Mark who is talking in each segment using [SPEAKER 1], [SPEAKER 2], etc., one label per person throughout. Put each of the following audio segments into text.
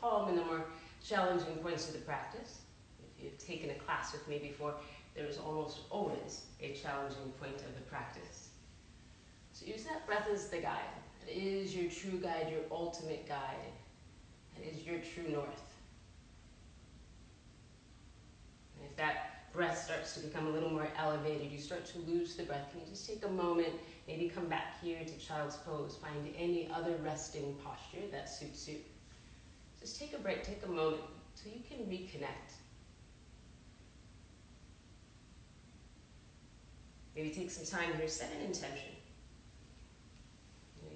[SPEAKER 1] calm in the more challenging points of the practice. If you've taken a class with me before, there is almost always a challenging point of the practice. So use that breath as the guide. It is your true guide, your ultimate guide. It is your true north. And if that breath starts to become a little more elevated, you start to lose the breath, can you just take a moment, maybe come back here to child's pose, find any other resting posture that suits you. Just take a break, take a moment, so you can reconnect. Maybe take some time here, set an intention.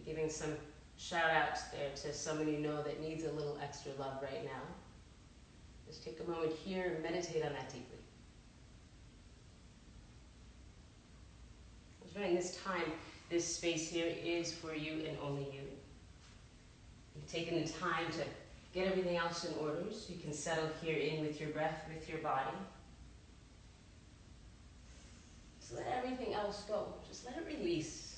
[SPEAKER 1] Giving some shout outs there to someone you know that needs a little extra love right now. Just take a moment here and meditate on that deeply. During this time, this space here is for you and only you. You've taken the time to get everything else in order so you can settle here in with your breath, with your body. Just let everything else go. Just let it release.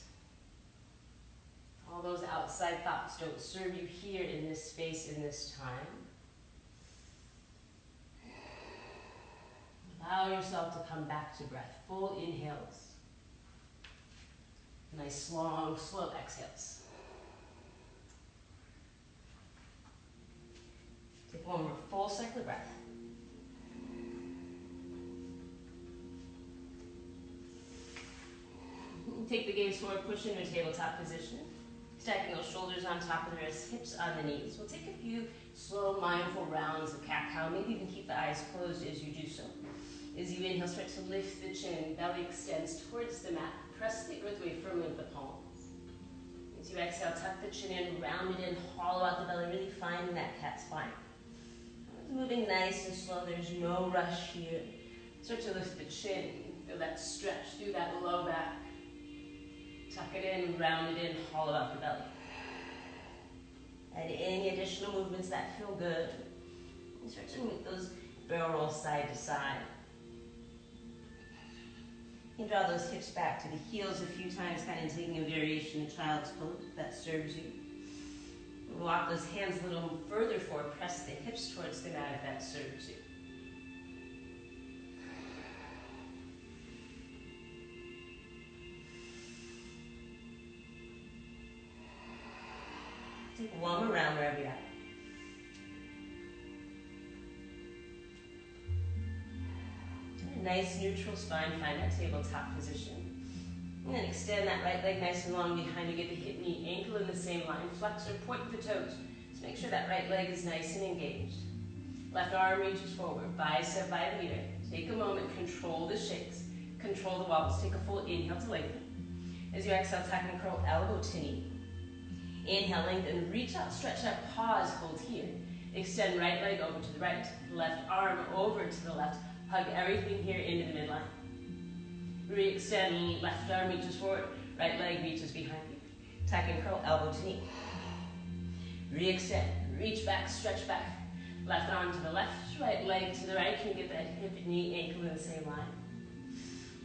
[SPEAKER 1] All those outside thoughts don't serve you here in this space, in this time. Allow yourself to come back to breath. Full inhales. Nice, long, slow exhales. Take one more full cycle of breath. Take the gaze forward, push into a tabletop position. Stacking those shoulders on top of the wrists, hips on the knees. We'll take a few slow, mindful rounds of cat-cow. Maybe even keep the eyes closed as you do so. As you inhale, start to lift the chin. Belly extends towards the mat. Press the earth away firmly with the palms. As you exhale, tuck the chin in, round it in, hollow out the belly, really finding that cat spine. Moving nice and slow. There's no rush here. Start to lift the chin. Feel that stretch through that low back. Tuck it in, round it in, hollow out the belly. Add any additional movements that feel good. And start to move those barrel rolls side to side. You can draw those hips back to the heels a few times, kind of taking a variation of child's pose if that serves you. Walk those hands a little further forward, press the hips towards the mat if that serves you. Take one more round wherever you're at. A nice neutral spine, find that tabletop position. And then extend that right leg nice and long behind you. Get the hip, knee, ankle in the same line. Flex or point the toes. Just make sure that right leg is nice and engaged. Left arm reaches forward, bicep by the ear. Take a moment, control the shakes. Control the wobbles. Take a full inhale to lengthen. As you exhale, tuck and curl, elbow to knee. Inhale, lengthen, reach out, stretch out, pause, hold here. Extend right leg over to the right, left arm over to the left. Hug everything here into the midline. Re-extend, left arm reaches forward, right leg reaches behind you. Tuck and curl, elbow to knee. Re-extend, reach back, stretch back. Left arm to the left, right leg to the right. Can you get that hip, knee, ankle in the same line?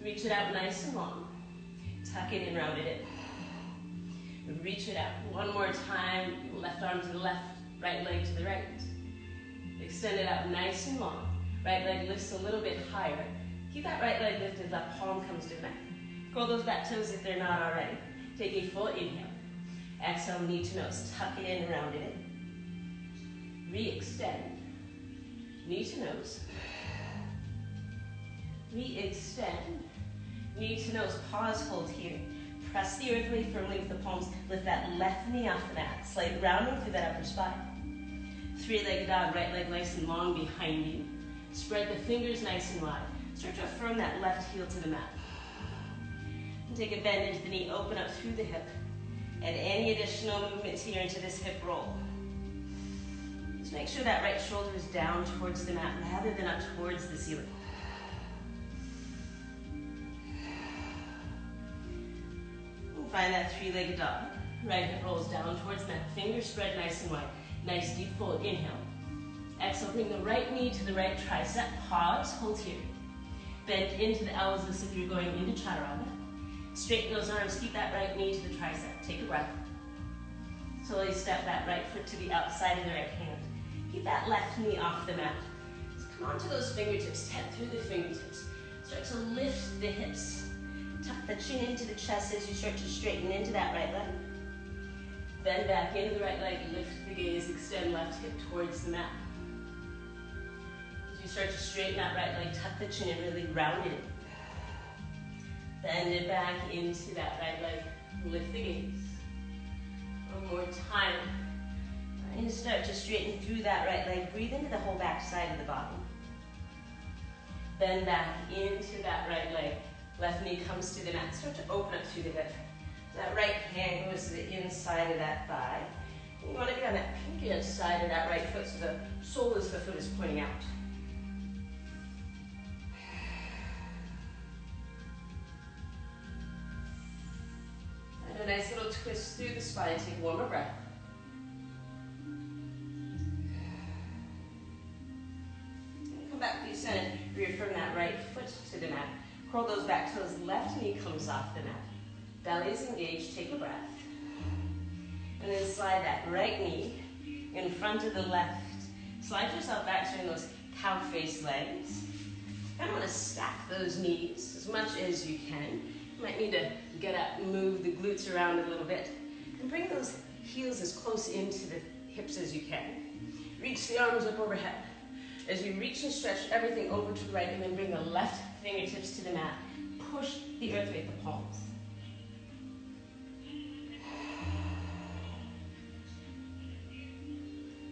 [SPEAKER 1] Reach it out nice and long. Tuck it in, round it in. Reach it out. One more time. Left arm to the left, right leg to the right. Extend it out nice and long. Right leg lifts a little bit higher. Keep that right leg lifted, left palm comes to the mat. Curl those back toes if they're not already. Take a full inhale. Exhale, knee to nose. Tuck it in, round it in. Re-extend. Knee to nose. Re-extend. Knee to nose. Pause, hold here. Press the earth away firmly with the palms. Lift that left knee off the mat. Slight rounding through that upper spine. Three-legged dog, right leg nice and long behind you. Spread the fingers nice and wide. Start to affirm that left heel to the mat. And take a bend into the knee, open up through the hip. Add any additional movements here into this hip roll. Just make sure that right shoulder is down towards the mat rather than up towards the ceiling. Find that three-legged dog. Right hip rolls down towards the mat. Fingers spread nice and wide. Nice deep full inhale. Exhale, bring the right knee to the right tricep. Pause, hold here. Bend into the elbows as if you're going into chaturanga. Straighten those arms, keep that right knee to the tricep. Take a breath. Slowly step that right foot to the outside of the right hand. Keep that left knee off the mat. Just come onto those fingertips, step through the fingertips. Start to lift the hips. Tuck the chin into the chest as you start to straighten into that right leg. Bend back into the right leg, lift the gaze, extend left hip towards the mat. As you start to straighten that right leg, tuck the chin and really round it. Bend it back into that right leg, lift the gaze. One more time. And start to straighten through that right leg. Breathe into the whole back side of the body. Bend back into that right leg. Left knee comes to the mat. Start to open up through the hip. That right hand goes to the inside of that thigh. You want to get on that pinky side of that right foot so the sole of the foot is pointing out. And a nice little twist through the spine. Take one more breath. And come back through center. Reaffirm that right foot to the mat. Curl those back toes. Left knee comes off the mat. Belly is engaged. Take a breath. And then slide that right knee in front of the left. Slide yourself back, turn those cow face legs. Kind of want to stack those knees as much as you can. You might need to get up and move the glutes around a little bit. And bring those heels as close into the hips as you can. Reach the arms up overhead. As you reach and stretch everything over to the right, and then bring the left fingertips to the mat. Push the earth with the palms.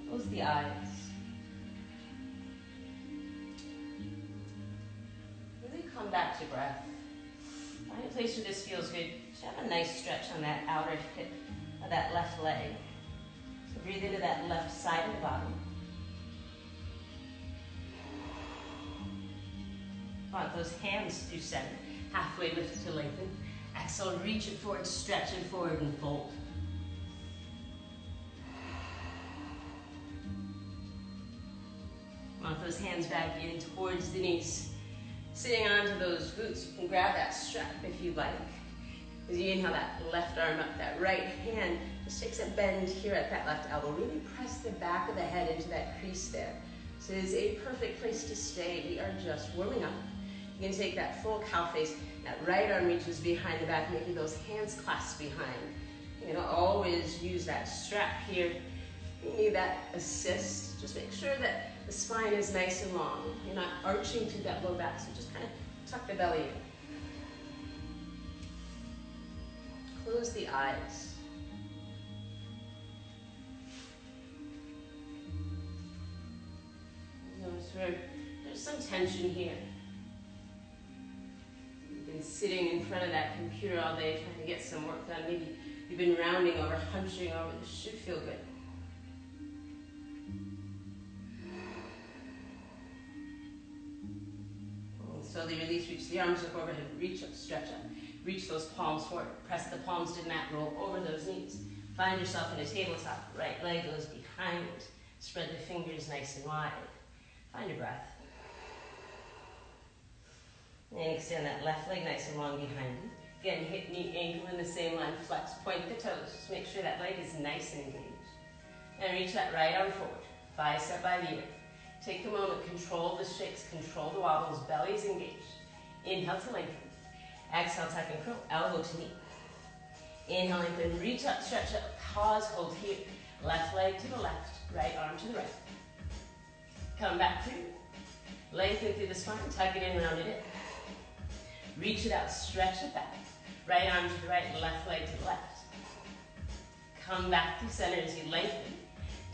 [SPEAKER 1] Close the eyes. Really come back to breath. Find a place where this feels good. Just have a nice stretch on that outer hip of that left leg. So breathe into that left side of the body. Want those hands through center. Halfway lift to lengthen. Exhale, reach it forward, stretch it forward and fold. Want those hands back in towards the knees. Sitting onto those glutes, you can grab that strap if you like. As you inhale that left arm up, that right hand just takes a bend here at that left elbow. Really press the back of the head into that crease there. So it is a perfect place to stay. We are just warming up. You can take that full cow face. That right arm reaches behind the back, making those hands clasp behind. You know, always use that strap here. You need that assist. Just make sure that the spine is nice and long. You're not arching through that low back, so just kind of tuck the belly in. Close the eyes. Notice where there's some tension here. You've been sitting in front of that computer all day trying to get some work done. Maybe you've been rounding over, hunching over. This should feel good. Slowly release, reach the arms up overhead, reach up, stretch up. Reach those palms forward, press the palms to the mat, roll over those knees. Find yourself in a tabletop, right leg goes behind. Spread the fingers nice and wide. Find your breath. And extend that left leg nice and long behind you. Again, hip, knee, ankle in the same line, flex, point the toes. Just make sure that leg is nice and engaged. And reach that right arm forward, bicep by the ear. Take a moment, control the shakes, control the wobbles, belly's engaged. Inhale to lengthen. Exhale, tuck and curl, elbow to knee. Inhale, lengthen, reach up, stretch up, pause, hold here. Left leg to the left, right arm to the right. Come back through. Lengthen through the spine, tuck it in, round it in. Reach it out, stretch it back. Right arm to the right, left leg to the left. Come back through center as you lengthen.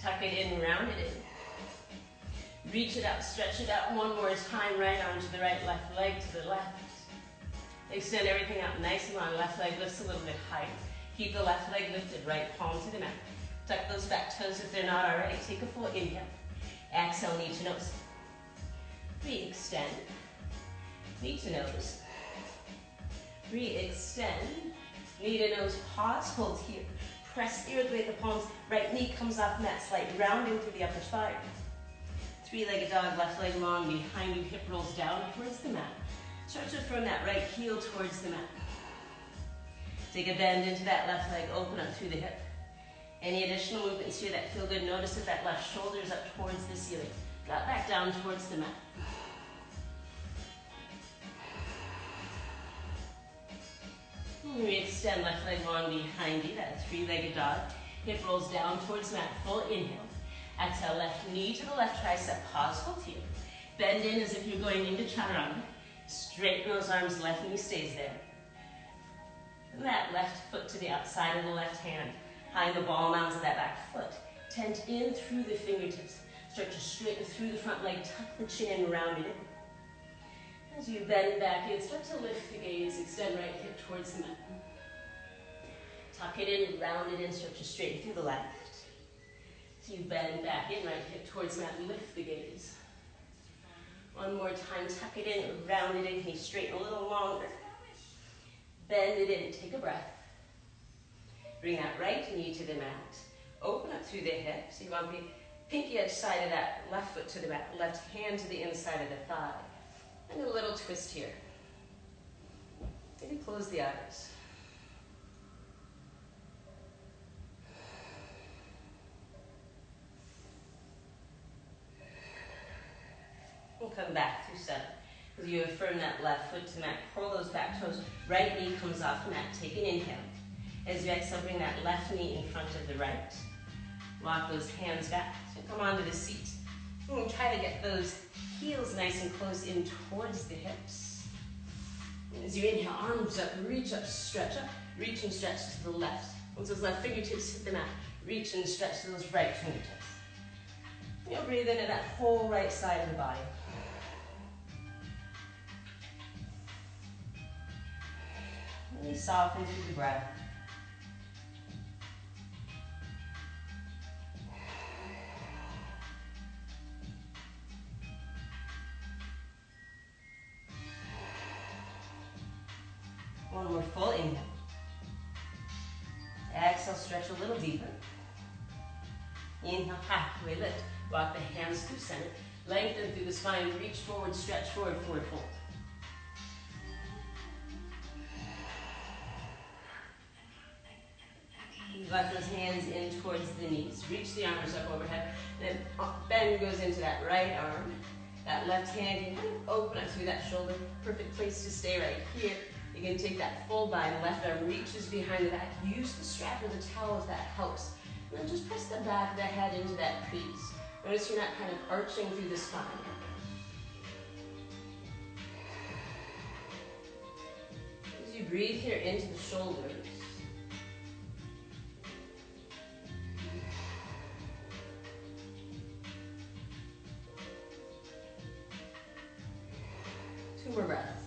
[SPEAKER 1] Tuck it in, round it in. Reach it out, stretch it out one more time. Right arm to the right, left leg to the left. Extend everything out nice and long. Left leg lifts a little bit higher. Keep the left leg lifted, right palm to the mat. Tuck those back toes if they're not already. Take a full inhale. Exhale, knee to nose. Re-extend. Knee to nose. Re-extend. Knee to nose. Pause, hold here. Press the earth with the palms. Right knee comes off mat. Slight rounding through the upper thigh. Three-legged dog, left leg long behind you, hip rolls down towards the mat. Start to firm that right heel towards the mat. Take a bend into that left leg, open up through the hip. Any additional movements here that feel good? Notice if that left shoulder is up towards the ceiling. Drop back down towards the mat. Re-extend left leg long behind you, that three-legged dog. Hip rolls down towards mat, full inhale. Exhale, left knee to the left tricep, pause, hold here. Bend in as if you're going into chaturanga. Straighten those arms, left knee stays there. And that left foot to the outside of the left hand. Behind the ball mounds of that back foot. Tent in through the fingertips. Start to straighten through the front leg, tuck the chin, round it in. As you bend back in, start to lift the gaze, extend right hip towards the mat. Tuck it in, round it in, start to straighten through the left. So you bend back in, right hip towards the mat, lift the gaze. One more time, tuck it in, round it in, can you straighten a little longer? Bend it in, take a breath. Bring that right knee to the mat. Open up through the hips. You want the pinky edge side of that left foot to the mat, left hand to the inside of the thigh. And a little twist here. Maybe close the eyes. We'll come back through center. As you affirm that left foot to mat, curl those back toes. Right knee comes off the mat. Take an inhale. As you exhale, bring that left knee in front of the right. Walk those hands back. So come onto the seat. And try to get those heels nice and close in towards the hips. And as you inhale, arms up, reach up, stretch up. Reach and stretch to the left. Once those left fingertips hit the mat, reach and stretch to those right fingertips. And you'll breathe into that whole right side of the body. Really soften through the breath. One more full inhale. Exhale, stretch a little deeper. Inhale, halfway lift. Walk the hands through center. Lengthen through the spine. Reach forward, stretch forward, forward fold. Let those hands in towards the knees. Reach the arms up overhead. Then bend goes into that right arm. That left hand can open up through that shoulder. Perfect place to stay right here. You can take that full bind. Left arm reaches behind the back. Use the strap or the towel if that helps. And then just press the back of the head into that crease. Notice you're not kind of arching through the spine. As you breathe here into the shoulders. Two more breaths.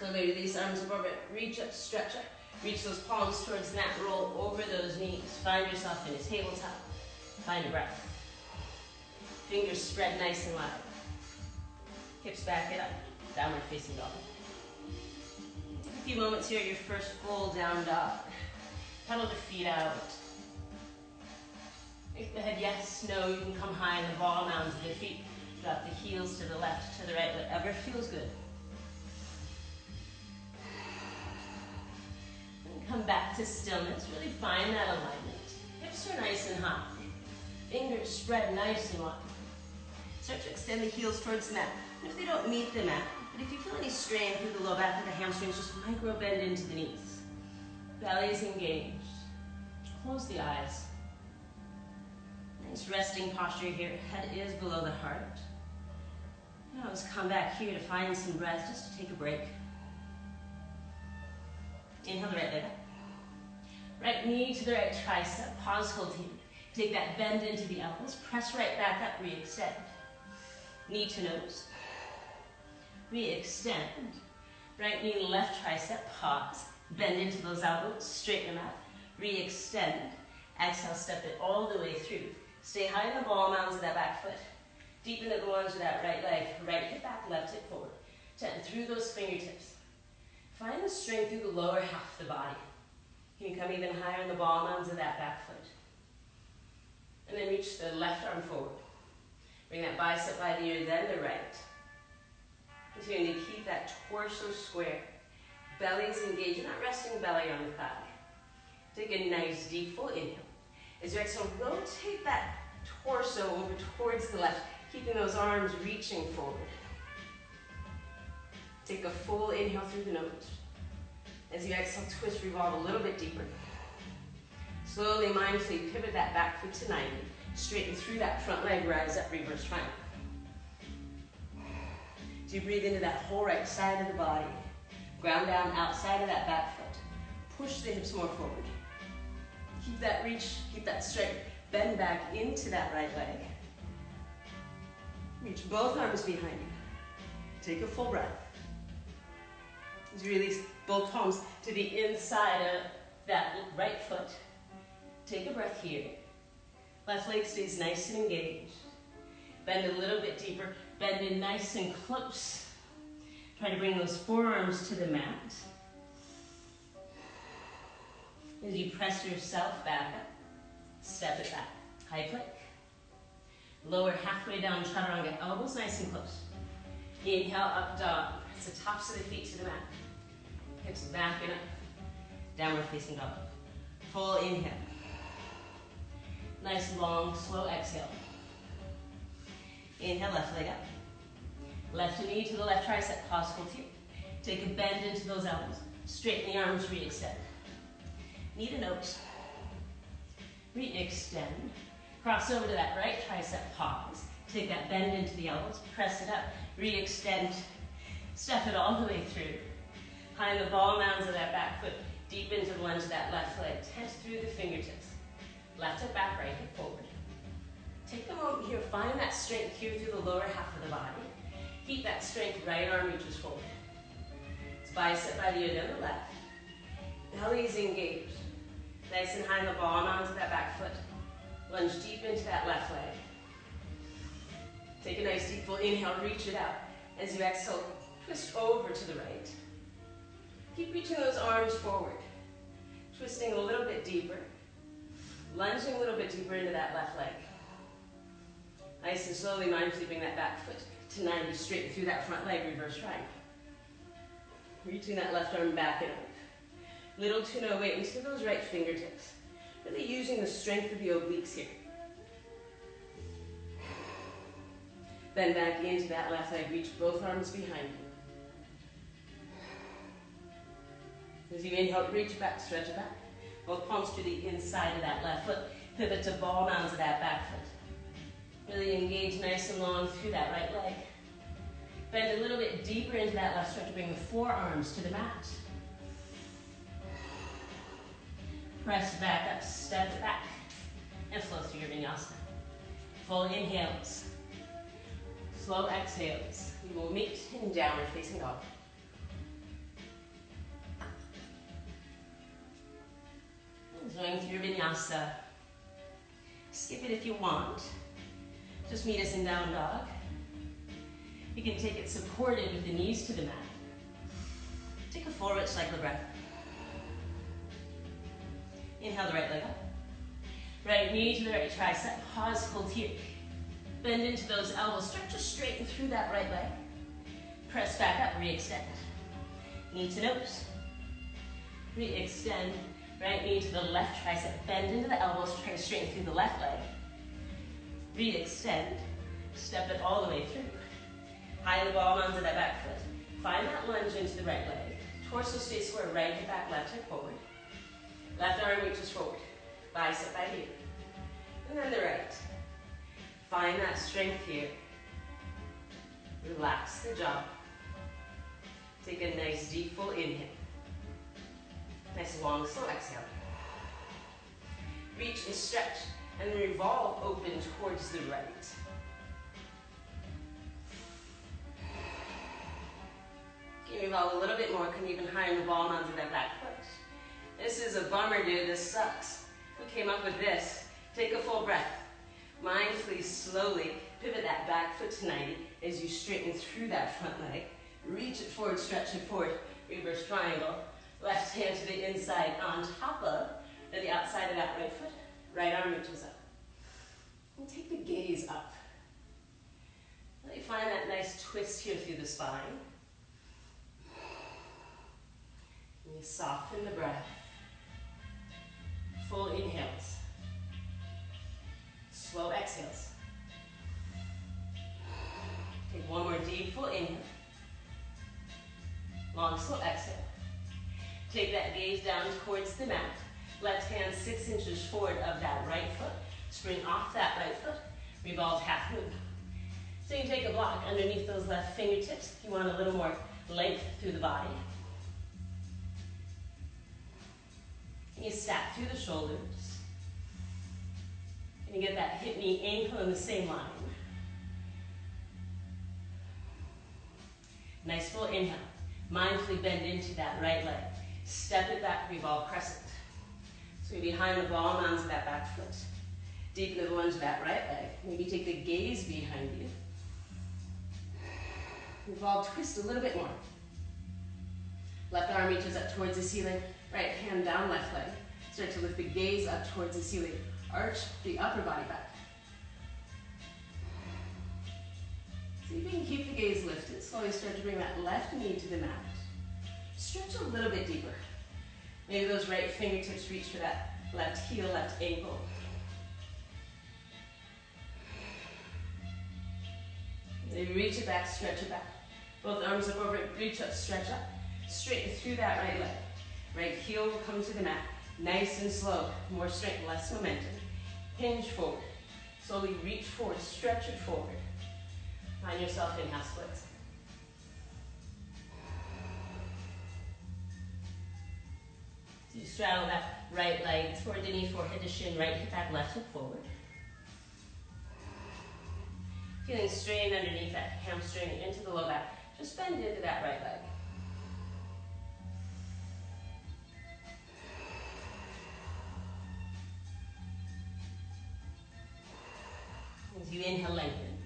[SPEAKER 1] Slowly release arms up over it. Reach up, stretch up. Reach those palms towards the mat. Roll over those knees. Find yourself in a tabletop. Find a breath. Fingers spread nice and wide. Hips back it up. Downward facing dog. Take a few moments here at your first full down dog. Pedal the feet out. Make the head yes, no. You can come high in the ball mounds of the feet. Drop the heels to the left, to the right, whatever feels good. And come back to stillness. Really find that alignment. Hips are nice and high. Fingers spread nice and wide. Start to extend the heels towards the mat. And if they don't meet the mat, but if you feel any strain through the low back of the hamstrings, just micro bend into the knees. Belly is engaged. Close the eyes. Nice resting posture here. Head is below the heart. Now let's come back here to find some breath, just to take a break. Inhale the right leg up. Right knee to the right tricep. Pause, hold here. Take that bend into the elbows. Press right back up, re-extend. Knee to nose. Re-extend. Right knee, left tricep. Pause. Bend into those elbows. Straighten them out. Re-extend. Exhale, step it all the way through. Stay high in the ball mounds of that back foot. Deep into the lunge of that right leg. Right hip back, left hip forward. Tighten through those fingertips. Find the strength through the lower half of the body. You can come even higher in the ball mounds of that back foot. And then reach the left arm forward. Bring that bicep by the ear, then the right. So you're going to keep that torso square. Belly is engaged. You're not resting belly on the thigh. Take a nice deep full inhale. As you exhale, rotate that torso over towards the left, keeping those arms reaching forward. Take a full inhale through the nose. As you exhale, twist, revolve a little bit deeper. Slowly, mindfully pivot that back foot to 90. Straighten through that front leg, rise up, reverse triangle. So you breathe into that whole right side of the body. Ground down outside of that back foot. Push the hips more forward. Keep that reach, keep that strength. Bend back into that right leg. Reach both arms behind you. Take a full breath. As you release both palms to the inside of that right foot. Take a breath here. Left leg stays nice and engaged. Bend a little bit deeper. Bend in nice and close. Try to bring those forearms to the mat. As you press yourself back up, step it back. High plank. Lower halfway down chaturanga, elbows nice and close. Inhale, up dog. Press the tops of the feet to the mat. Hips back and up. Downward facing dog. Full inhale. Nice, long, slow exhale. Inhale, left leg up. Left knee to the left tricep, pause, hold here. Take a bend into those elbows. Straighten the arms, re-extend. Knee to nose. Re-extend. Cross over to that right tricep, pause. Take that bend into the elbows, press it up, re-extend. Step it all the way through. Find the ball mounds of that back foot, deep into the lunge of that left leg. Tense through the fingertips. Left hip back, right hip forward. Take a moment here, find that strength here through the lower half of the body. Keep that strength, right arm reaches forward. It's bicep by the other left. Belly is engaged. Nice and high in the ball and onto that back foot. Lunge deep into that left leg. Take a nice deep full inhale, reach it out. As you exhale, twist over to the right. Keep reaching those arms forward. Twisting a little bit deeper. Lunging a little bit deeper into that left leg. Nice and slowly, mindfully bring that back foot to 90, straight through that front leg, reverse triangle. Reaching that left arm back and up. Little to no weight into those right fingertips. Really using the strength of the obliques here. Bend back into that left leg, reach both arms behind you. As you inhale, reach back, stretch it back. Both palms to the inside of that left foot. Pivot to ball mounds of that back foot. Really engage nice and long through that right leg. Bend a little bit deeper into that left stretch to bring the forearms to the mat. Press back up, step it back, and flow through your vinyasa. Full inhales, slow exhales. We will meet in downward facing dog. Enjoying through your vinyasa. Skip it if you want. Just meet us in down dog. You can take it supported with the knees to the mat. Take a full rich cycle breath. Inhale the right leg up. Right knee to the right tricep. Pause, hold here. Bend into those elbows. Start to straighten through that right leg. Press back up, re-extend. Knee to nose. Re-extend. Right knee to the left tricep. Bend into the elbows. Try to straighten through the left leg. Re-extend. Step it all the way through. High in the ball mounds of that back foot. Find that lunge into the right leg. Torso stays square. Right hip back, left hip forward. Left arm reaches forward. Bicep by here. And then the right. Find that strength here. Relax the jaw. Take a nice deep full inhale. Nice long slow exhale. Reach and stretch and then revolve open towards the right. Can you revolve a little bit more? Come even higher in the ball mounds of that back foot. This is a bummer, dude. This sucks. Who came up with this? Take a full breath. Mindfully, slowly, pivot that back foot to 90 as you straighten through that front leg. Reach it forward, stretch it forward. Reverse triangle. Left hand to the inside on top of, or the outside of that right foot. Right arm reaches up. And take the gaze up. Really find that nice twist here through the spine. And you soften the breath. Full inhales. Slow exhales. Take one more deep, full inhale. Long, slow exhale. Take that gaze down towards the mat. Left hand 6 inches forward of that right foot. Spring off that right foot. Revolve half move. So you can take a block underneath those left fingertips if you want a little more length through the body. And you stack through the shoulders. And you get that hip, knee, ankle in the same line. Nice full inhale. Mindfully bend into that right leg. Step it back, revolve crescent. So you're behind the ball mounds of that back foot. Deep into the lunge of that right leg. Maybe take the gaze behind you. Revolve, twist a little bit more. Left arm reaches up towards the ceiling. Right hand down, left leg. Start to lift the gaze up towards the ceiling. Arch the upper body back. See if you can keep the gaze lifted. Slowly start to bring that left knee to the mat. Stretch a little bit deeper. Maybe those right fingertips reach for that left heel, left ankle. Maybe reach it back, stretch it back. Both arms up over it, reach up, stretch up. Straighten through that right leg. Right heel will come to the mat. Nice and slow. More strength, less momentum. Hinge forward. Slowly reach forward, stretch it forward. Find yourself in half splits. So you straddle that right leg toward the knee, forehead to shin, right hip back, left hip forward. Feeling strain underneath that hamstring into the low back. Just bend into that right leg. As you inhale, lengthen.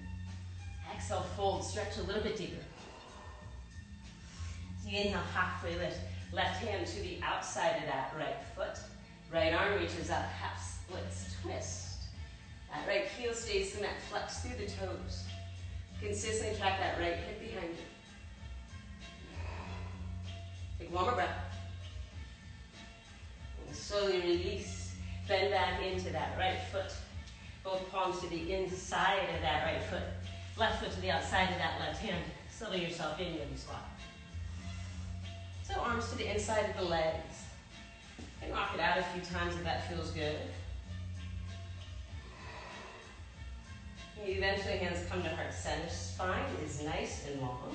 [SPEAKER 1] Exhale, fold, stretch a little bit deeper. As you inhale, halfway lift. Left hand to the outside of that right foot. Right arm reaches up, half splits, twist. That right heel stays the mat, flex through the toes. Consistently track that right hip behind you. Take one more breath. And slowly release. Bend back into that right foot. Both palms to the inside of that right foot. Left foot to the outside of that left hand. Settle yourself in when you squat. So arms to the inside of the legs. And rock it out a few times if that feels good. Eventually hands come to heart center. Spine is nice and long.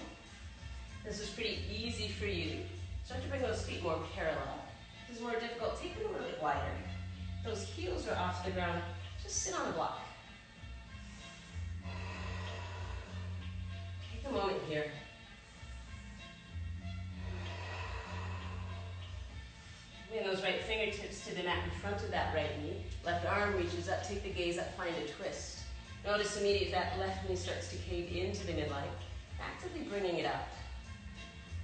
[SPEAKER 1] This is pretty easy for you. Start to bring those feet more parallel. This is more difficult. Take them a little bit wider. Those heels are off the ground. Just sit on the block. Take a moment here. Bring those right fingertips to the mat in front of that right knee. Left arm reaches up. Take the gaze up. Find a twist. Notice immediately if that left knee starts to cave into the midline. Actively bringing it out.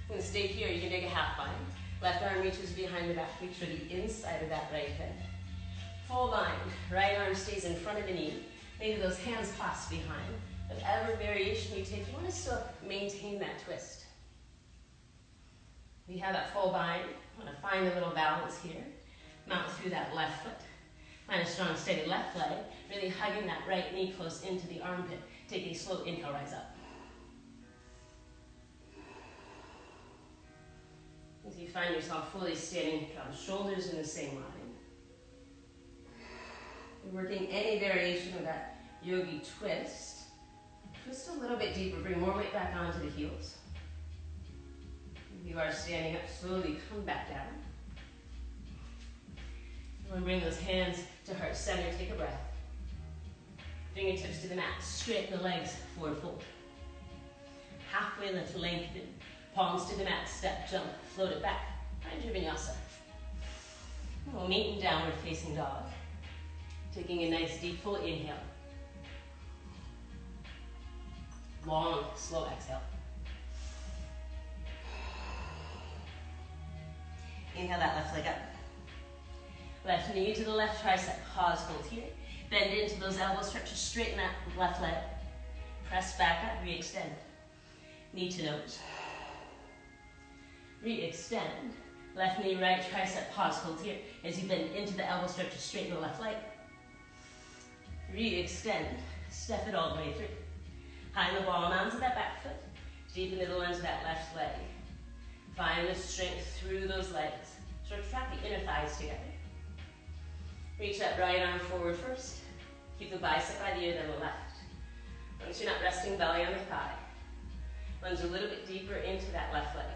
[SPEAKER 1] You can stay here. You can take a half bind. Left arm reaches behind the back. Reach for the inside of that right hip. Full bind. Right arm stays in front of the knee. Maybe those hands clasp behind. Whatever variation you take, you want to still maintain that twist. We have that full bind. I want to find a little balance here. Mount through that left foot. Find a strong, steady left leg. Really hugging that right knee close into the armpit. Take a slow inhale, rise up. As you find yourself fully standing, draw the shoulders in the same line. You're working any variation of that yogi twist. Twist a little bit deeper, bring more weight back onto the heels. If you are standing up, slowly come back down. You want to bring those hands to heart center, take a breath. Fingertips to the mat, straighten the legs, forward fold. Halfway lift, lengthen. Palms to the mat, step, jump, float it back. Find your vinyasa. We'll meet in downward facing dog. Taking a nice deep full inhale. Long, slow exhale. Inhale that left leg up. Left knee to the left tricep. Pause, hold here. Bend into those elbows. Start to straighten that left leg. Press back up, re-extend. Knee to nose. Re-extend. Left knee, right tricep, pause, hold here. As you bend into the elbow, start to straighten the left leg. Re-extend. Step it all the way through. High in the ball and onto that back foot. Deep into the lunge of that left leg. Find the strength through those legs. Start to trap the inner thighs together. Reach that right arm forward first. Keep the bicep by the ear, then the left. Once you're not resting belly on the thigh. Lunge a little bit deeper into that left leg.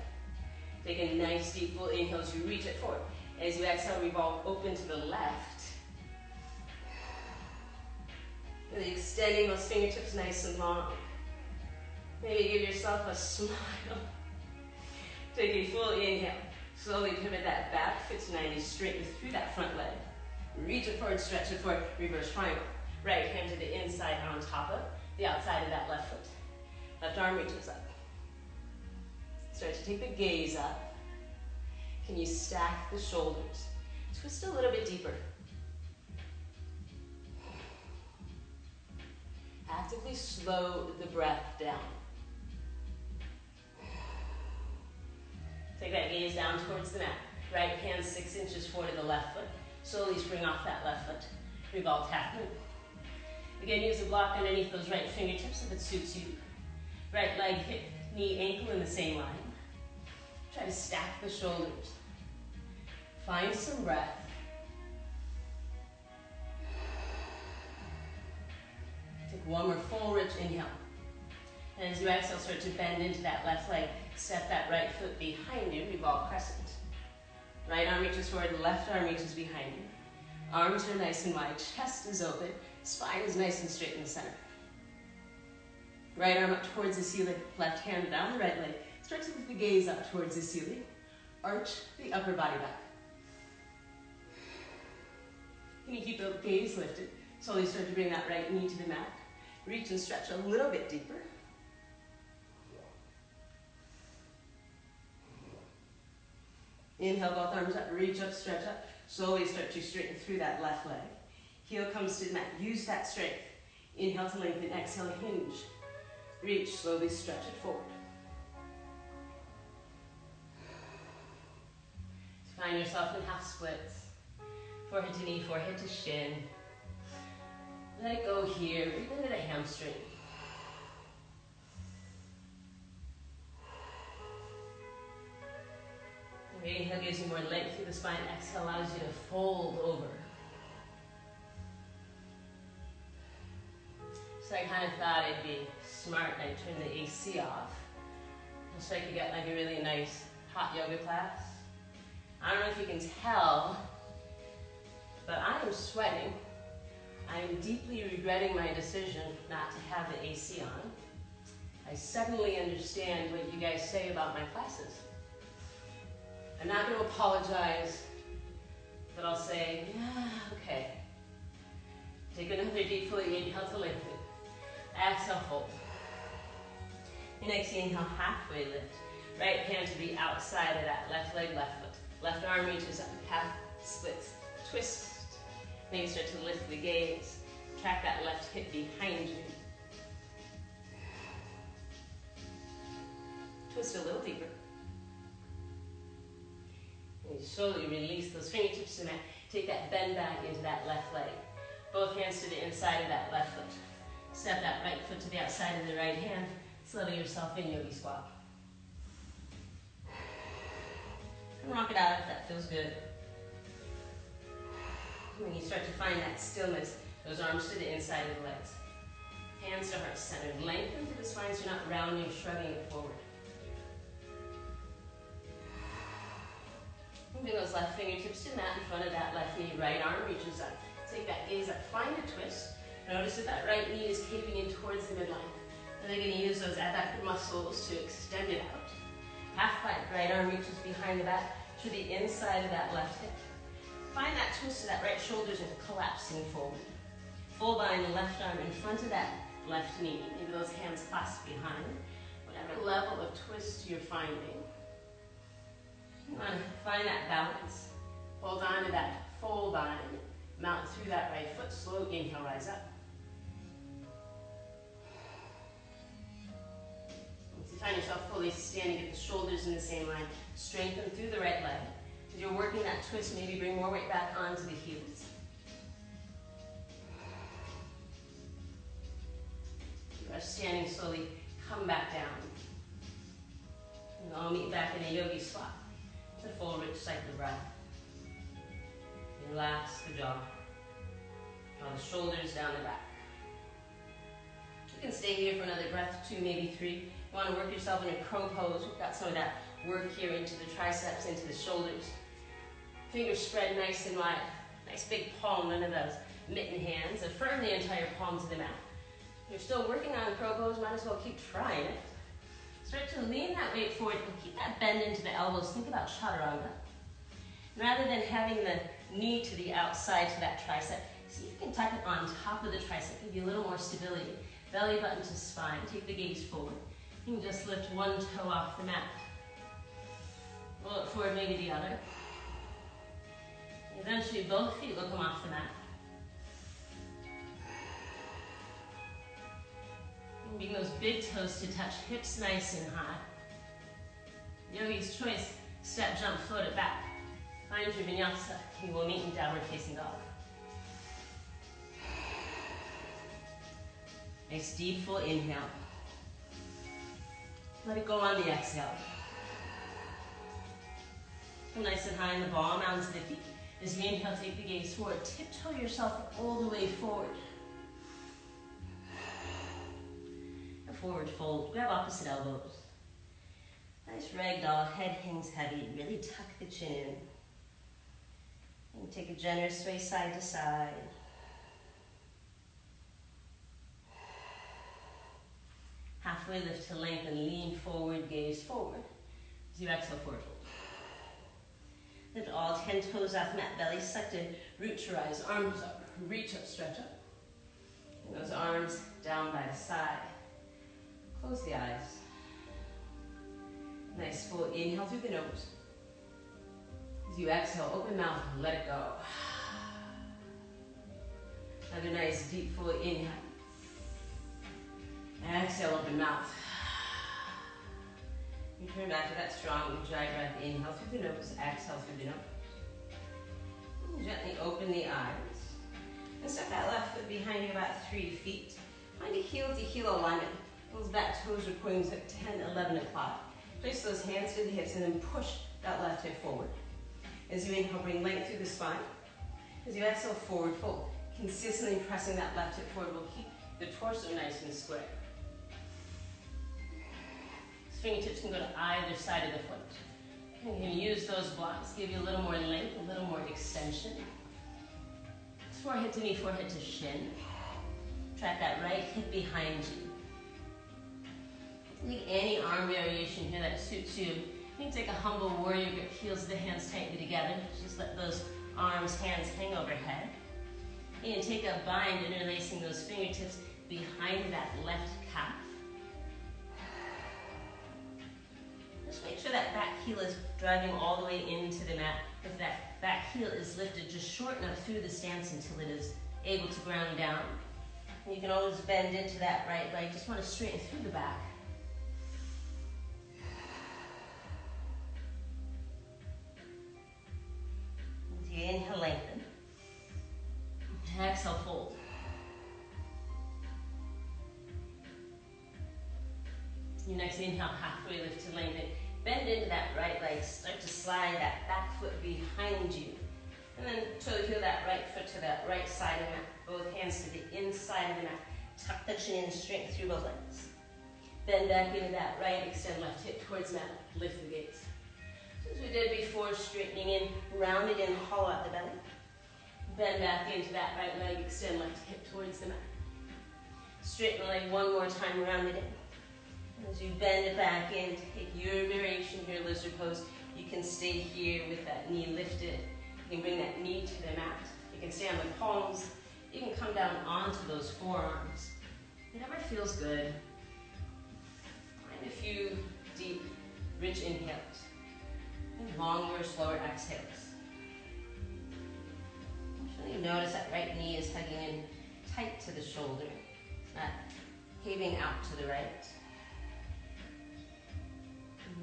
[SPEAKER 1] Take a nice deep full inhale as you reach it forward. As you exhale, revolve open to the left. Really extending those fingertips nice and long. Maybe give yourself a smile. Take a full inhale. Slowly pivot that back foot to 90. Straighten through that front leg. Reach it forward, stretch it forward. Reverse triangle. Right hand to the inside on top of the outside of that left foot. Left arm reaches up. Start to take the gaze up. Can you stack the shoulders? Twist a little bit deeper. Actively slow the breath down. Take that gaze down towards the mat. Right hand 6 inches forward to the left foot. Slowly spring off that left foot. Revolve half move. Again, use a block underneath those right fingertips if it suits you. Right leg, hip, knee, ankle in the same line. Try to stack the shoulders. Find some breath. Take one more full, rich inhale. And as you exhale, start to bend into that left leg. Step that right foot behind you, revolve crescent. Right arm reaches forward, left arm reaches behind you. Arms are nice and wide, chest is open, spine is nice and straight in the center. Right arm up towards the ceiling, left hand down the right leg. Start to lift the gaze up towards the ceiling. Arch the upper body back. Can you keep the gaze lifted? Slowly start to bring that right knee to the mat. Reach and stretch a little bit deeper. Inhale, both arms up, reach up, stretch up. Slowly start to straighten through that left leg. Heel comes to the mat, use that strength. Inhale to lengthen, exhale, hinge. Reach, slowly stretch it forward. Find yourself in half splits. Forehead to knee, forehead to shin. Let it go here, breathe into the hamstring. Inhale gives you more length through the spine. Exhale allows you to fold over. So I kind of thought it'd be smart. I'd turn the AC off. Just so I could get like a really nice hot yoga class. I don't know if you can tell, but I am sweating. I am deeply regretting my decision not to have the AC on. I suddenly understand what you guys say about my classes. I'm not going to apologize, but I'll say, yeah, okay. Take another deep full inhale to lengthen. Exhale, fold. And next inhale, halfway lift. Right hand to the outside of that left leg, left foot. Left arm reaches up, half splits, twist. Then you start to lift the gaze. Track that left hip behind you. Twist a little deeper. And you slowly release those fingertips to the mat. Take that bend back into that left leg. Both hands to the inside of that left foot. Step that right foot to the outside of the right hand. Settle yourself in yogi squat. And rock it out if that feels good. When you start to find that stillness, those arms to the inside of the legs. Hands to heart center. Lengthen through the spine so you're not rounding, shrugging it forward. Moving those left fingertips to the mat in front of that left knee. Right arm reaches up. Take that gaze up. Find a twist. Notice that that right knee is caving in towards the midline. And they're going to use those adductor muscles to extend it out. Half plank. Right arm reaches behind the back to the inside of that left hip. Find that twist of that right shoulder is collapsing forward. Full bind left arm in front of that left knee. Maybe those hands clasped behind. Whatever level of twist you're finding. You want to find that balance. Hold on to that full bind. Mount through that right foot. Slow inhale, rise up. standing, get the shoulders in the same line. Strengthen through the right leg. As you're working that twist, maybe bring more weight back onto the heels. You are standing slowly, come back down. And I'll meet back in a yogi squat. It's a full, rich cycle of breath. Relax the jaw. Draw the shoulders down the back. You can stay here for another breath, 2, maybe 3. You want to work yourself in a crow pose. We've got some of that work here into the triceps, into the shoulders. Fingers spread nice and wide. Nice big palm, none of those mitten hands. Affirm the entire palm to the mat. If you're still working on crow pose, might as well keep trying it. Start to lean that weight forward and keep that bend into the elbows. Think about chaturanga. Rather than having the knee to the outside to that tricep, see if you can tuck it on top of the tricep, give you a little more stability. Belly button to spine, take the gaze forward. You can just lift one toe off the mat. Roll it forward, maybe the other. Eventually both feet will come off the mat. And bring those big toes to touch, hips nice and high. Yogi's choice, step, jump, float it back. Find your vinyasa. You will meet in downward facing dog. Nice deep full inhale. Let it go on the exhale. Go nice and high in the ball, mounds the feet. As you inhale, take the gaze forward. Tiptoe yourself all the way forward. A forward fold. Grab opposite elbows. Nice ragdoll. Head hangs heavy. Really tuck the chin in. And take a generous sway side to side. Halfway lift to lengthen, lean forward, gaze forward. As you exhale, forward fold. Lift all 10 toes off the mat, belly sucked in, root to rise, arms up, reach up, stretch up. And those arms down by the side. Close the eyes. Nice full inhale through the nose. As you exhale, open mouth, let it go. Another nice deep full inhale. Exhale, open mouth. Return back to that strong dry breath. Inhale through the nose, exhale through the nose. And gently open the eyes. And step that left foot behind you about 3 feet. Find a heel to heel alignment. Those back toes are pointing at 10, 11 o'clock. Place those hands to the hips and then push that left hip forward. As you inhale, bring length through the spine. As you exhale, forward fold. Consistently pressing that left hip forward will keep the torso nice and square. Fingertips can go to either side of the foot. You can use those blocks, give you a little more length, a little more extension. Forehead to knee, forehead to shin. Track that right hip behind you. Take any arm variation here that suits you. You can take a humble warrior grip, heels of the hands tightly together. Just let those arms, hands hang overhead. And take a bind, interlacing those fingertips behind that left calf. Just make sure that back heel is driving all the way into the mat. If that back heel is lifted, just shorten up through the stance until it is able to ground down. And you can always bend into that right leg. Just want to straighten through the back. As you inhale, lengthen. Exhale, fold. Your next inhale, halfway lift to lengthen. Bend into that right leg. Start to slide that back foot behind you. And then toe heel that right foot to that right side of the mat. Both hands to the inside of the mat. Tuck the chin in, straighten through both legs. Bend back into that right, extend left hip towards mat. Lift the gaze. As we did before, straightening in, rounded in, hollow out the belly. Bend back into that right leg, extend left hip towards the mat. Straighten the leg one more time, round it in. As you bend it back in, take your variation here, lizard pose. You can stay here with that knee lifted. You can bring that knee to the mat. You can stay on the palms. You can come down onto those forearms. Whatever feels good. Find a few deep, rich inhales. And longer, slower exhales. Really notice that right knee is hugging in tight to the shoulder. It's not caving out to the right.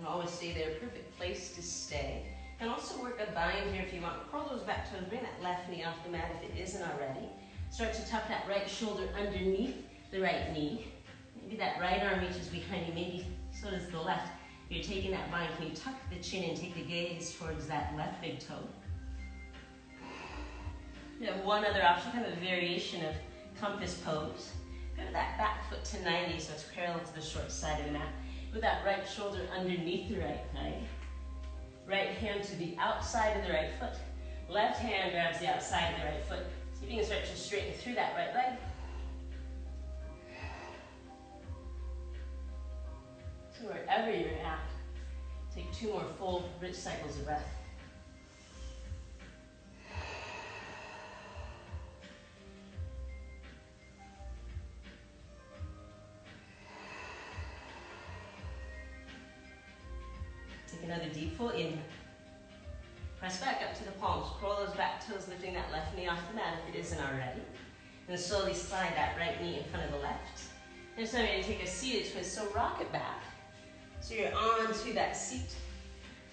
[SPEAKER 1] And always stay there, perfect place to stay. And also work a bind here if you want. Curl those back toes, bring that left knee off the mat if it isn't already. Start to tuck that right shoulder underneath the right knee. Maybe that right arm reaches behind you, maybe so does the left. You're taking that bind, can you tuck the chin and take the gaze towards that left big toe? You have one other option, kind of a variation of compass pose. Pivot that back foot to 90 so it's parallel to the short side of the mat. With that right shoulder underneath the right leg. Right hand to the outside of the right foot. Left hand grabs the outside of the right foot. See if you can start to straighten through that right leg. So wherever you're at, take 2 more full, rich cycles of breath. Take another deep full inhale. Press back up to the palms. Curl those back toes, lifting that left knee off the mat if it isn't already. And slowly slide that right knee in front of the left. Next time you're going to take a seated twist, so rock it back. So you're on to that seat.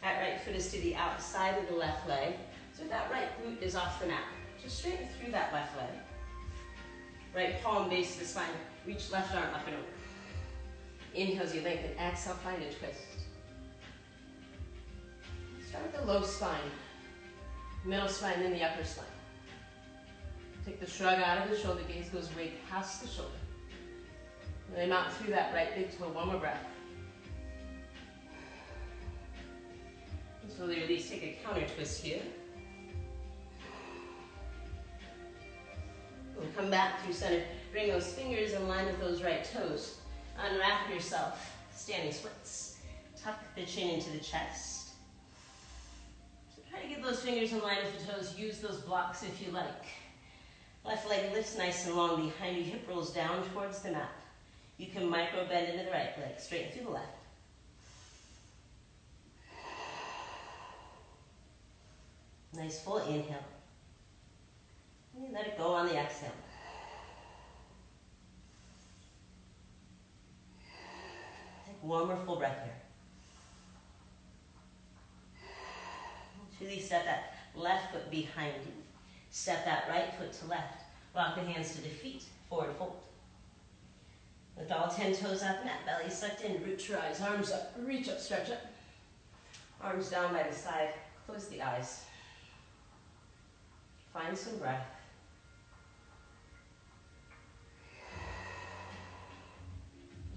[SPEAKER 1] That right foot is to the outside of the left leg. So that right glute is off the mat. Just straighten through that left leg. Right palm base the spine. Reach left arm up and over. Inhale as you lengthen. Exhale, find a twist. Start with the low spine. Middle spine, then the upper spine. Take the shrug out of the shoulder, gaze goes way past the shoulder. And then out through that right big toe, one more breath. And slowly release, take a counter twist here. And come back through center. Bring those fingers in line with those right toes. Unwrap yourself, standing splits. Tuck the chin into the chest. So try to get those fingers in line with the toes. Use those blocks if you like. Left leg lifts nice and long behind you. Hip rolls down towards the mat. You can micro bend into the right leg, straighten through the left. Nice full inhale. And let it go on the exhale. Take one more full breath here. Really step that left foot behind you. Step that right foot to left. Walk the hands to the feet, forward fold. Lift all 10 toes out the mat, belly sucked in, root to rise, arms up, reach up, stretch up. Arms down by the side, close the eyes. Find some breath.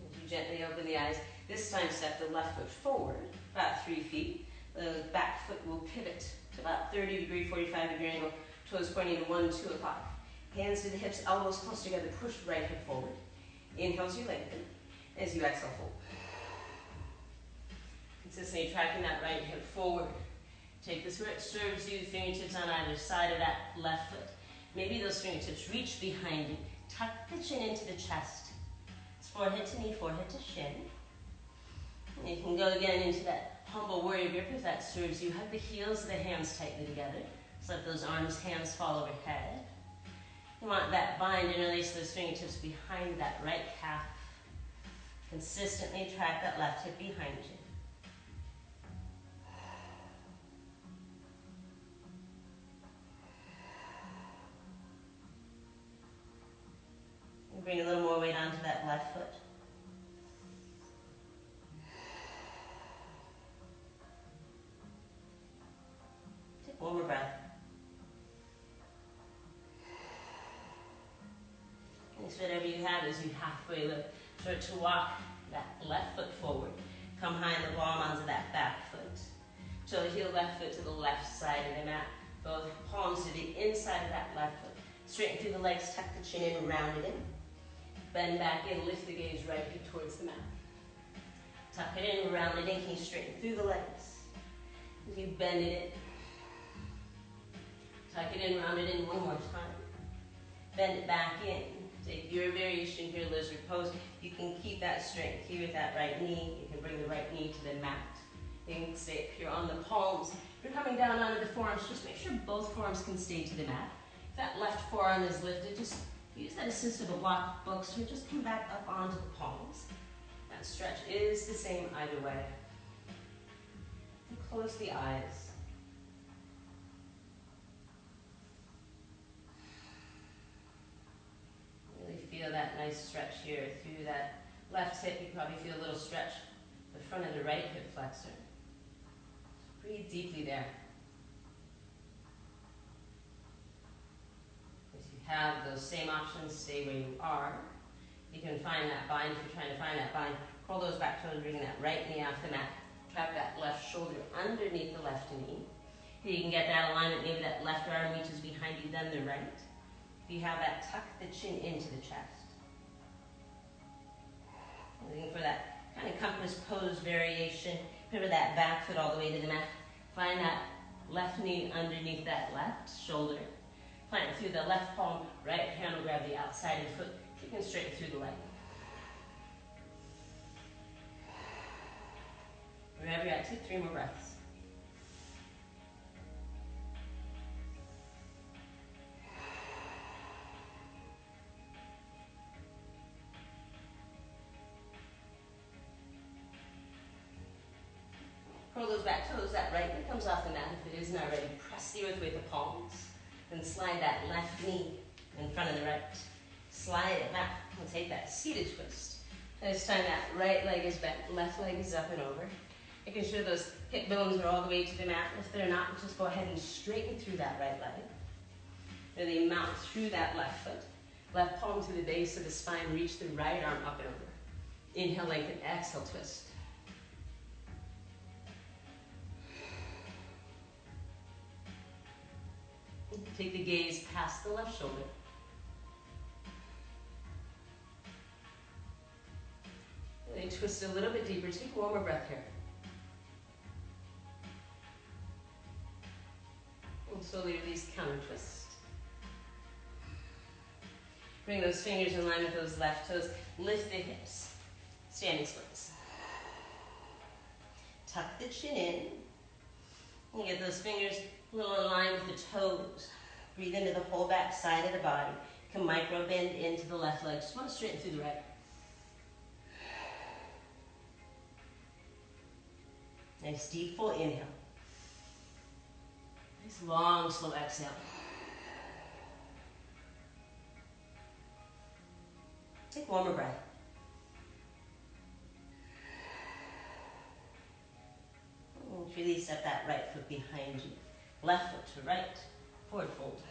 [SPEAKER 1] As you gently open the eyes, this time step the left foot forward, about 3 feet. The back foot will pivot to about 30-degree, 45-degree angle, toes pointing to 1, 2 o'clock. Hands to the hips, elbows close together, push right hip forward. Inhale as you lengthen. As you exhale, fold. Consistently tracking that right hip forward. Take this where it serves you, fingertips on either side of that left foot. Maybe those fingertips reach behind you. Tuck the chin into the chest. It's forehead to knee, forehead to shin. And you can go again into that humble warrior grip if that serves you. Hug the heels of the hands tightly together. So let those arms, hands fall overhead. You want that bind and release those fingertips behind that right calf. Consistently track that left hip behind you. And bring a little more weight onto that left foot. Take one more breath. Whatever you have as you halfway lift. Start to walk that left foot forward. Come high in the palm onto that back foot. So the heel left foot to the left side of the mat. Both palms to the inside of that left foot. Straighten through the legs, tuck the chin in, round it in. Bend back in, lift the gaze right hip towards the mat. Tuck it in, round it in. Can you straighten through the legs? As you bend it in. Tuck it in, round it in one more time. Bend it back in. Take your variation here, lizard pose. You can keep that strength here with that right knee. You can bring the right knee to the mat. You can stay up here on the palms. If you're coming down onto the forearms, just make sure both forearms can stay to the mat. If that left forearm is lifted, just use that assist of a block book, so just come back up onto the palms. That stretch is the same either way. And close the eyes. Really feel that nice stretch here through that left hip. You probably feel a little stretch the front of the right hip flexor. So breathe deeply there. If you have those same options, stay where you are. You can find that bind. If you're trying to find that bind, curl those back toes, bring that right knee off the mat. Trap that left shoulder underneath the left knee. Here you can get that alignment, maybe that left arm reaches behind you, then the right. If you have that, tuck the chin into the chest. Looking for that kind of compass pose variation. Pivot that back foot all the way to the mat. Find that left knee underneath that left shoulder. Plant it through the left palm, right hand will grab the outside of the foot, kicking straight through the leg. Wherever you're at, take 3 more breaths. Curl those back toes, that right knee comes off the mat. If it isn't already, press the earth with the palms. Then slide that left knee in front of the right. Slide it back. We'll take that seated twist. And this time that right leg is bent, left leg is up and over. Making sure those hip bones are all the way to the mat. If they're not, just go ahead and straighten through that right leg. Really mount through that left foot. Left palm to the base of the spine. Reach the right arm up and over. Inhale, lengthen. Exhale, twist. Take the gaze past the left shoulder. Really twist a little bit deeper. Take one more breath here. And slowly release, counter twist. Bring those fingers in line with those left toes. Lift the hips. Standing splits. Tuck the chin in. And get those fingers a little in line with the toes. Breathe into the whole back side of the body. You can micro bend into the left leg. Just want to straighten through the right. Nice deep full inhale. Nice long slow exhale. Take one more breath. And release up that right foot behind you. Left foot to right. Forward fold.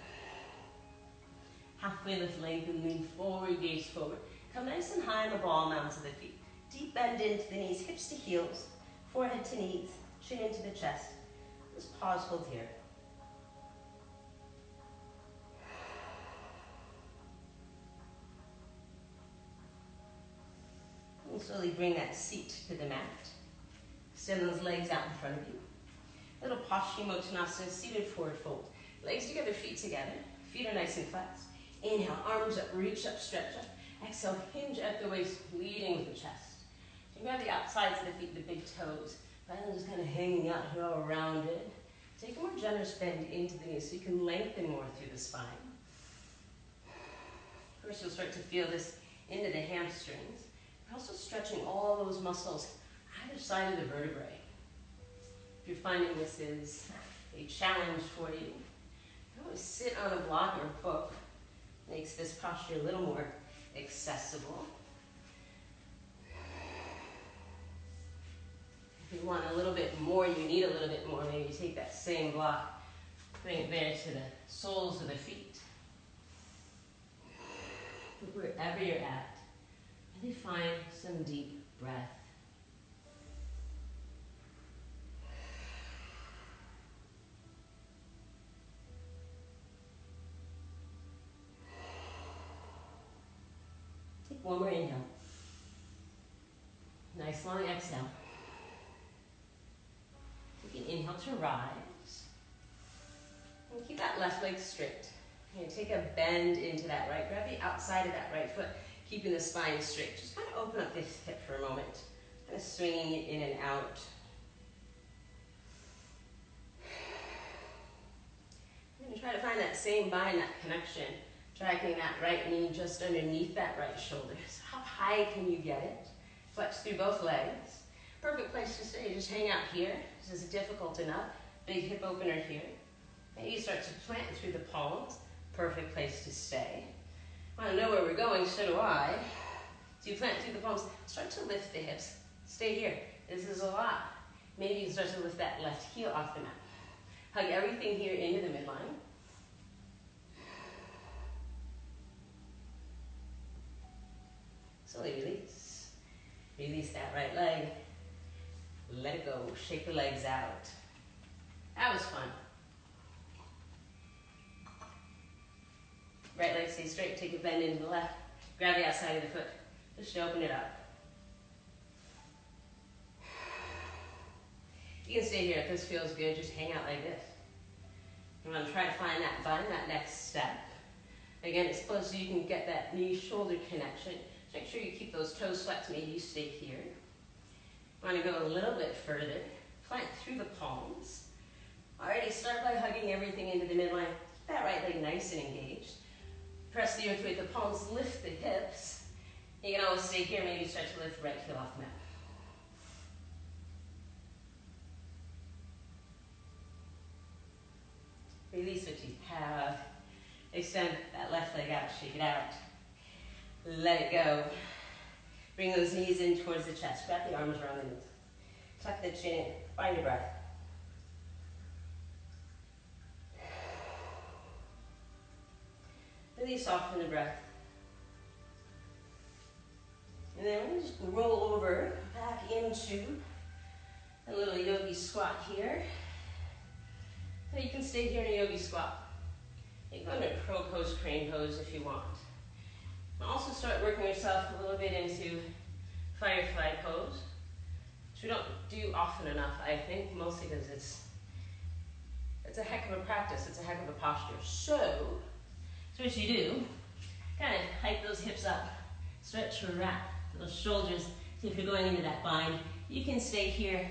[SPEAKER 1] Halfway lift, lengthen, lean forward, gaze forward. Come nice and high on the ball mounds of the feet. Deep bend into the knees, hips to heels, forehead to knees, chin into the chest. Just pause, hold here. And slowly bring that seat to the mat. Extend those legs out in front of you. Little Paschimottanasana, seated forward fold. Legs together, feet together. Feet are nice and flexed. Inhale, arms up, reach up, stretch up. Exhale, hinge at the waist, leading with the chest. So you grab the outsides of the feet, the big toes. Find them just kind of hanging out here all rounded. Take a more generous bend into the knees so you can lengthen more through the spine. First, you'll start to feel this into the hamstrings. You're also stretching all those muscles either side of the vertebrae. If you're finding this is a challenge for you, you always sit on a block or a book. Makes this posture a little more accessible. If you want a little bit more, you need a little bit more, maybe take that same block, bring it there to the soles of the feet. But wherever you're at, really find some deep breath. Take one more inhale. Nice long exhale. You can inhale to rise. And keep that left leg straight. You're gonna take a bend into that right. Grab the outside of that right foot, keeping the spine straight. Just kind of open up this hip for a moment. Kind of swinging it in and out. I'm gonna try to find that same bind, that connection. Dragging that right knee just underneath that right shoulder. So how high can you get it? Flex through both legs. Perfect place to stay. Just hang out here. This is difficult enough. Big hip opener here. Maybe you start to plant through the palms. Perfect place to stay. I want to know where we're going, so do I. So you plant through the palms. Start to lift the hips. Stay here. This is a lot. Maybe you can start to lift that left heel off the mat. Hug everything here into the midline. Slowly release. Release that right leg. Let it go. Shake the legs out. That was fun. Right leg stays straight. Take a bend into the left. Grab the outside of the foot. Just to open it up. You can stay here if this feels good. Just hang out like this. I'm going to try to find that next step. Again, it's close so you can get that knee-shoulder connection. Just make sure you keep those toes flexed. Maybe you stay here. I want to go a little bit further. Plant through the palms. Alrighty, start by hugging everything into the midline. Keep that right leg nice and engaged. Press the earth with the palms, lift the hips. You can always stay here, maybe start to lift right heel off the mat. Release what you have. Extend that left leg out, shake it out. Let it go. Bring those knees in towards the chest. Wrap the arms around the knees. Tuck the chin in. Find your breath. Really soften the breath. And then we're just going to roll over back into a little yogi squat here. So you can stay here in a yogi squat. You can go into crow pose, crane pose if you want. And also start working yourself a little bit into firefly pose, which we don't do often enough, I think, mostly because it's a heck of a practice, it's a heck of a posture. So what you do, kind of hike those hips up, stretch or wrap those shoulders. So if you're going into that bind, you can stay here.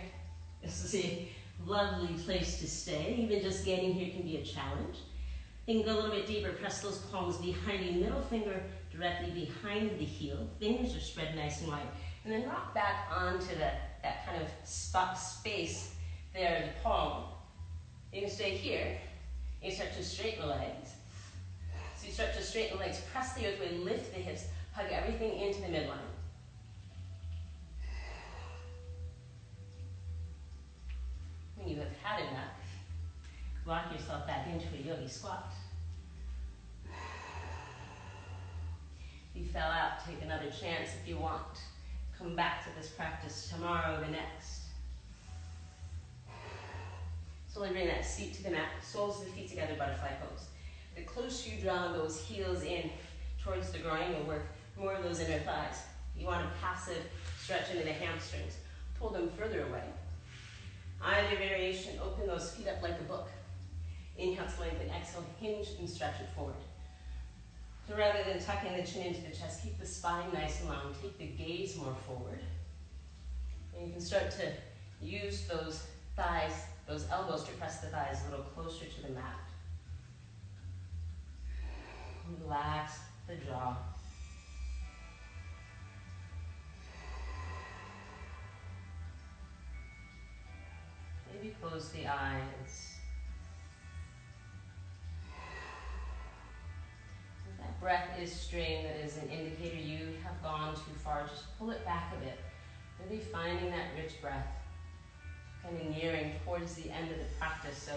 [SPEAKER 1] This is a lovely place to stay. Even just getting here can be a challenge. You can go a little bit deeper, press those palms behind you, middle finger directly behind the heel. Fingers are spread nice and wide. And then rock back onto that kind of space there, the palm. You can stay here. You start to straighten the legs. So you start to straighten the legs, press the earth away, lift the hips, hug everything into the midline. When you have had enough, rock yourself back into a yogi squat. If you fell out, take another chance if you want. Come back to this practice tomorrow or the next. Slowly bring that seat to the mat, soles of the feet together, butterfly pose. The closer you draw those heels in towards the groin, you'll work more of those inner thighs. You want a passive stretch into the hamstrings. Pull them further away. Either variation, open those feet up like a book. Inhale to lengthen, exhale, hinge and stretch it forward. So rather than tucking the chin into the chest, keep the spine nice and long. Take the gaze more forward. And you can start to use those thighs, those elbows to press the thighs a little closer to the mat. Relax the jaw. Maybe close the eyes. If that breath is strained, that is an indicator you have gone too far. Just pull it back a bit. Really finding that rich breath. Kind of nearing towards the end of the practice. So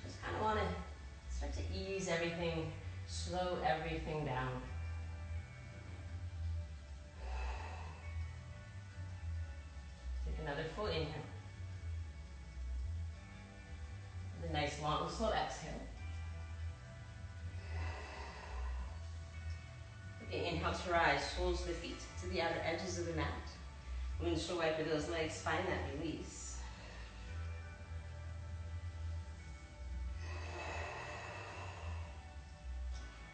[SPEAKER 1] just kind of want to start to ease everything, slow everything down. Take another full inhale. A nice long, slow exhale. With the inhale to rise, soles of the feet to the outer edges of the mat. Windshield wiper those legs, find that release.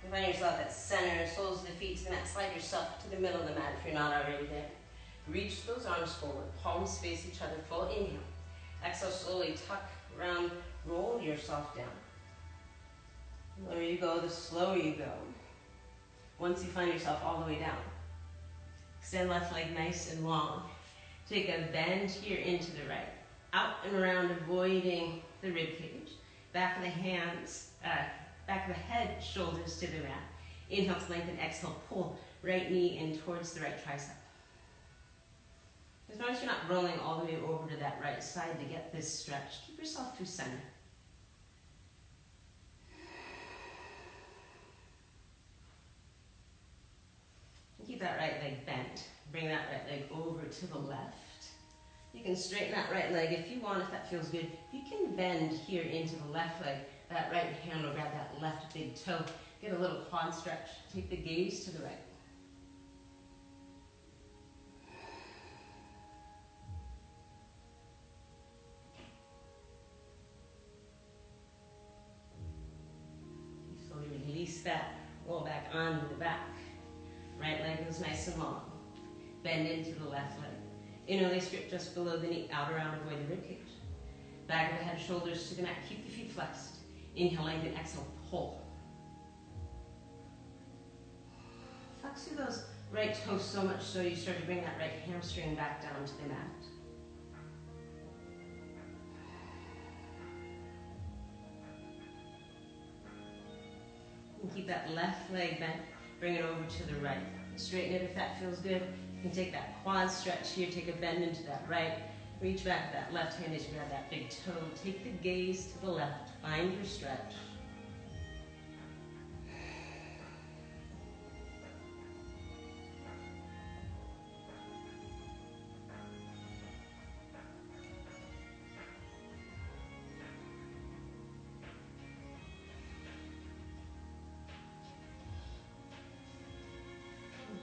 [SPEAKER 1] You find yourself at center, soles of the feet to the mat. Slide yourself to the middle of the mat if you're not already there. Reach those arms forward, palms face each other, full inhale. Exhale, slowly tuck, round, roll yourself down. The lower you go, the slower you go. Once you find yourself all the way down, extend left leg nice and long. Take a bend here into the right. Out and around, avoiding the rib cage. Back of the hands, back of the head, shoulders to the mat. Inhale to lengthen, exhale, pull right knee in towards the right tricep. Just notice you're not rolling all the way over to that right side to get this stretch. Keep yourself through center. And keep that right leg bent. Bring that right leg over to the left. You can straighten that right leg if you want, if that feels good. You can bend here into the left leg. That right hand will grab that left big toe. Get a little quad stretch. Take the gaze to the right. Slowly release that. Roll back onto the back. Right leg goes nice and long. Bend into the left leg. Inner leg strip just below the knee. Out around, avoid the ribcage. Back of the head, shoulders to the mat. Keep the feet flexed. Inhale, lengthen, exhale, pull. Flex through those right toes so much so you start to bring that right hamstring back down to the mat. And keep that left leg bent. Bring it over to the right. Straighten it if that feels good. You can take that quad stretch here. Take a bend into that right. Reach back with that left hand as you grab that big toe. Take the gaze to the left. Find your stretch.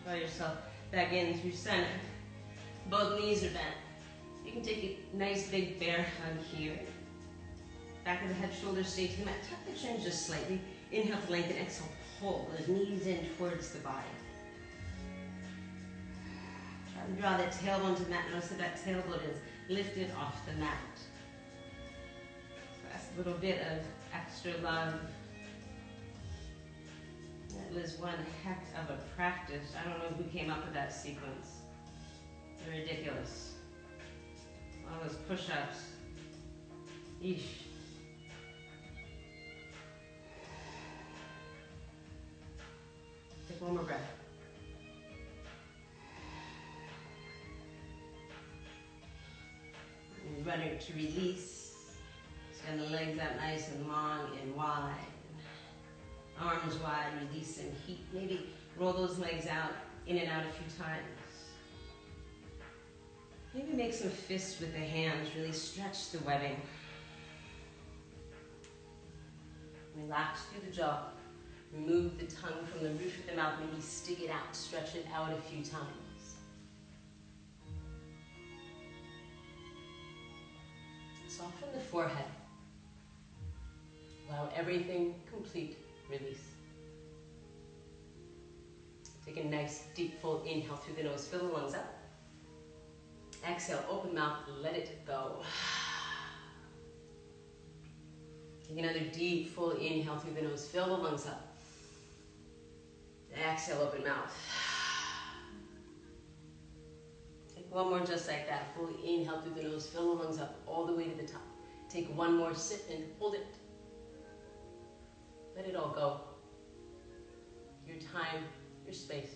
[SPEAKER 1] Draw yourself back in through center. Both knees are bent. You can take a nice big bear hug here. Back of the head, shoulders stay to the mat. Tuck the chin just slightly. Inhale to lengthen, exhale, pull. Those knees in towards the body. Try to draw that tailbone to the mat. Notice that tailbone is lifted off the mat. So that's a little bit of extra love. That was one heck of a practice. I don't know who came up with that sequence. They're ridiculous. All those push-ups. Eesh. Take one more breath. And rudder to release. Extend the legs out nice and long and wide. Arms wide, release and heat. Maybe roll those legs out, in and out a few times. Maybe make some fists with the hands. Really stretch the webbing. Relax through the jaw. Remove the tongue from the roof of the mouth. Maybe stick it out, stretch it out a few times. Soften the forehead. Allow everything complete release. Take a nice deep full inhale through the nose. Fill the lungs up. Exhale, open mouth, let it go. Take another deep full inhale through the nose. Fill the lungs up. Exhale, open mouth. Take one more just like that. Fully inhale through the nose. Fill the lungs up all the way to the top. Take one more, sit and hold it. Let it all go. Your time, your space.